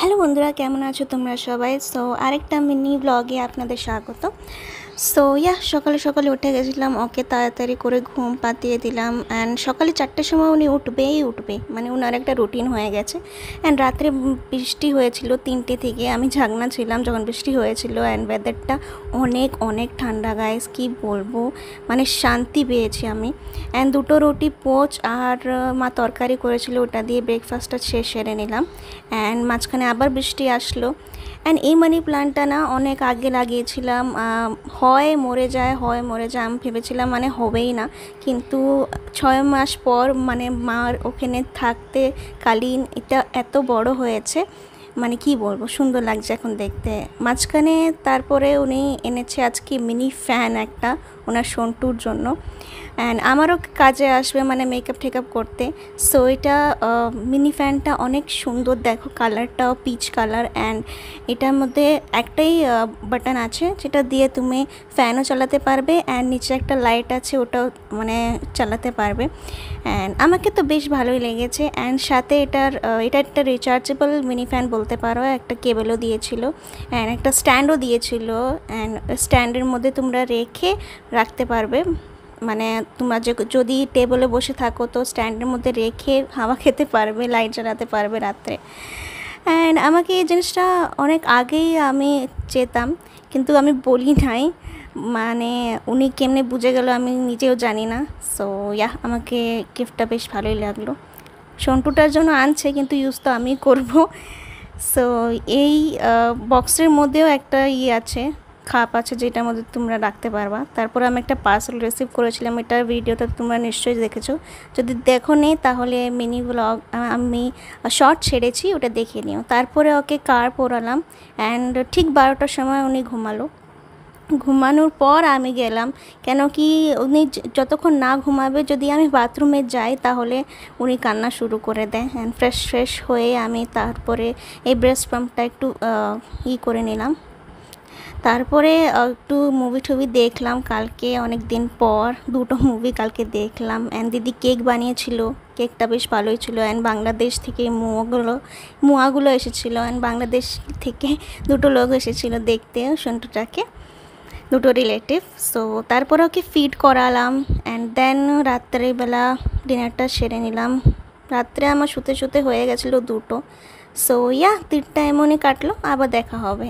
Hello বন্ধুরা, কেমন আছো তোমরা সবাই? সো আরেকটা মিনি ব্লগে আপনাদের স্বাগত। সো সকালে সকালে উঠে গেছিলাম, ওকে তাড়াতাড়ি করে ঘুম পাতিয়ে দিলাম। অ্যান্ড সকালে 4টের সময় উনি উঠবে, মানে ওনার একটা রুটিন হয়ে গেছে। অ্যান্ড রাত্রে বৃষ্টি হয়েছিল 3টে থেকে, আমি ঝাগনা ছিলাম যখন বৃষ্টি হয়েছিল। অ্যান্ড ওয়েদারটা অনেক অনেক ঠান্ডা গাইস, কি বলবো, মানে শান্তি পেয়েছি আমি। অ্যান্ড 2টো রুটি পোচ আর মা তরকারি করেছিল, ওটা দিয়ে ব্রেকফাস্টটা সেরে নিলাম। অ্যান্ড মাঝখানে আবার বৃষ্টি আসলো। অ্যান্ড এই মানি প্ল্যান্টটা না অনেক আগে লাগিয়েছিলাম, হয় মরে যায় আমি ভেবেছিলাম মানে হবেই না, কিন্তু 6 মাস পর মানে মার ওখানে থাকতে কালীন এটা এত বড় হয়েছে, মানে কি বলবো, সুন্দর লাগছে এখন দেখতে। মাঝখানে তারপরে উনি এনেছে আজকে মিনি ফ্যান একটা ওনার সন্টুর জন্য। অ্যান্ড আমারও কাজে আসবে, মানে মেকআপ টেকআপ করতে। সো এটা মিনি ফ্যানটা অনেক সুন্দর, দেখো কালারটাও পিচ কালার। অ্যান্ড এটার মধ্যে একটাই বাটন আছে যেটা দিয়ে তুমি ফ্যানও চালাতে পারবে, অ্যান্ড নিচে একটা লাইট আছে, ওটাও মানে চালাতে পারবে। অ্যান্ড আমাকে তো বেশ ভালোই লেগেছে। অ্যান্ড সাথে এটা একটা রিচার্জেবল মিনি ফ্যান বলতে পারো, একটা কেবলও দিয়েছিল অ্যান্ড একটা স্ট্যান্ডও দিয়েছিল। অ্যান্ড স্ট্যান্ডের মধ্যে তোমরা রেখে রাখতে পারবে, মানে তোমরা যদি টেবলে বসে থাকো তো স্ট্যান্ডের মধ্যে রেখে হাওয়া খেতে পারবে, লাইট জ্বালাতে পারবে রাত্রে। অ্যান্ড আমাকে এই জিনিসটা অনেক আগেই আমি চেতাম, কিন্তু আমি বলি নাই, মানে উনি কেমনে বুঝে গেল আমি নিজেও জানি না। সো আমাকে গিফটটা বেশ ভালোই লাগলো। সন্টুটার জন্য আনছে, কিন্তু ইউজ তো আমি করব। সো এই বক্সের মধ্যেও একটা আছে, খাপ আছে, যেটার মধ্যে তোমরা রাখতে পারবা। তারপর আমি একটা পার্সেল রিসিভ করেছিলাম, এটার ভিডিওটা তোমরা নিশ্চয়ই দেখেছো। যদি দেখো নি তাহলে মিনি ব্লগ আমি শর্ট ছেড়েছি, ওটা দেখে নিও। তারপরে ওকে কার পরালাম। অ্যান্ড ঠিক 12টার সময় উনি ঘুমানোর পর আমি গেলাম, কেন কি উনি যতক্ষণ না ঘুমাবে যদি আমি বাথরুমে যাই তাহলে উনি কান্না শুরু করে দেয়। অ্যান্ড ফ্রেশ হয়ে আমি তারপরে এই ব্রেস্ট পাম্পটা একটু করে নিলাম। তারপরে একটু মুভি টুভি দেখলাম, কালকে অনেক দিন পর 2টো মুভি কালকে দেখলাম। অ্যান্ড দিদি কেক বানিয়েছিল, কেকটা বেশ ভালোই ছিল। অ্যান্ড বাংলাদেশ থেকে মুয়াগুলো এসেছিলো। অ্যান্ড বাংলাদেশ থেকে 2টো লোক এসেছিলো দেখতে সন্টুটাকে, 2টো রিলেটিভ। সো তারপর ওকে ফিড করালাম। অ্যান্ড দেন রাত্রেবেলা ডিনারটা সেরে নিলাম। রাত্রে আমার শুতে হয়ে গেছিলো 2টো। সো 3টা এমনই কাটলো, আবার দেখা হবে।